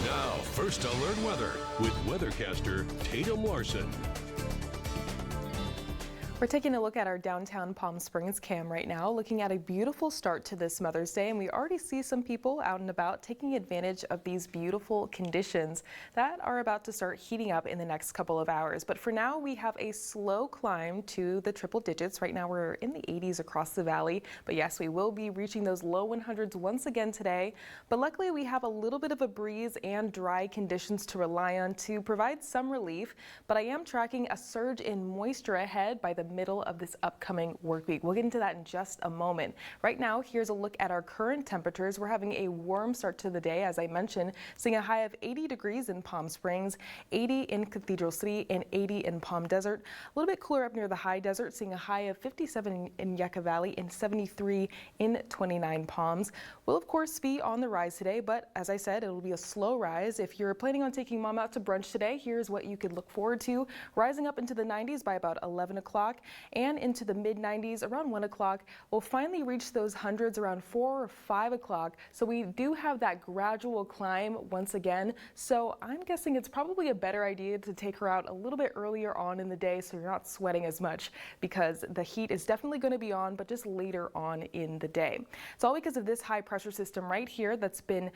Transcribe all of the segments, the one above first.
Now, First Alert Weather with weathercaster Tatum Larsen. We're taking a look at our downtown Palm Springs cam right now, looking at a beautiful start to this Mother's Day, and we already see some people out and about taking advantage of these beautiful conditions that are about to start heating up in the next couple of hours. But for now, we have a slow climb to the triple digits. Right now, we're in the 80s across the valley, but yes, we will be reaching those low 100s once again today. But luckily, we have a little bit of a breeze and dry conditions to rely on to provide some relief. But I am tracking a surge in moisture ahead by the middle of this upcoming work week. We'll get into that in just a moment. Right now, here's a look at our current temperatures. We're having a warm start to the day, as I mentioned, seeing a high of 80 degrees in Palm Springs, 80 in Cathedral City, and 80 in Palm Desert. A little bit cooler up near the high desert, seeing a high of 57 in Yucca Valley and 73 in 29 Palms. We'll, of course, be on the rise today, but as I said, it'll be a slow rise. If you're planning on taking mom out to brunch today, here's what you could look forward to. Rising up into the 90s by about 11 o'clock. And into the mid-90s around 1 o'clock. We'll finally reach those hundreds around 4 or 5 o'clock. So we do have that gradual climb once again. So I'm guessing it's probably a better idea to take her out a little bit earlier on in the day so you're not sweating as much, because the heat is definitely going to be on, but just later on in the day. It's all because of this high pressure system right here that's been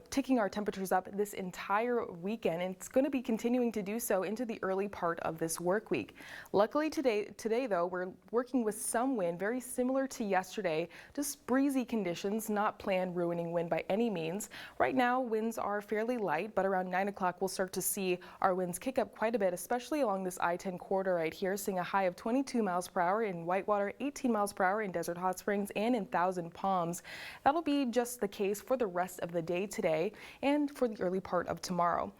ticking our temperatures up this entire weekend, and it's going to be continuing to do so into the early part of this work week. Luckily today though, we're working with some wind very similar to yesterday, just breezy conditions, not planned ruining wind by any means. Right now winds are fairly light, but around 9 o'clock we'll start to see our winds kick up quite a bit, especially along this I-10 corridor right here, seeing a high of 22 miles per hour in Whitewater, 18 miles per hour in Desert Hot Springs, and in Thousand Palms. That'll be just the case for the rest of the day today and for the early part of tomorrow.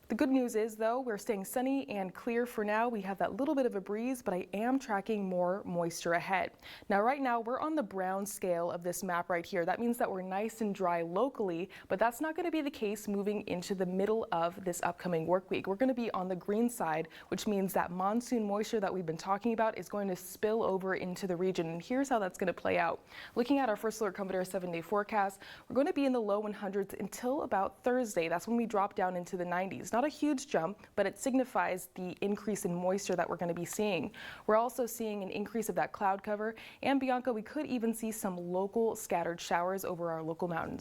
The good news is, though, we're staying sunny and clear for now. We have that little bit of a breeze, but I am tracking more moisture ahead. Now, right now, we're on the brown scale of this map right here. That means that we're nice and dry locally, but that's not going to be the case moving into the middle of this upcoming work week. We're going to be on the green side, which means that monsoon moisture that we've been talking about is going to spill over into the region. And here's how that's going to play out. Looking at our First Alert Comforter 7-day forecast, we're going to be in the low 100s until about Thursday. That's when we drop down into the 90s. Not a huge jump, but it signifies the increase in moisture that we're going to be seeing. We're also seeing an increase of that cloud cover, and Bianca, we could even see some local scattered showers over our local mountains.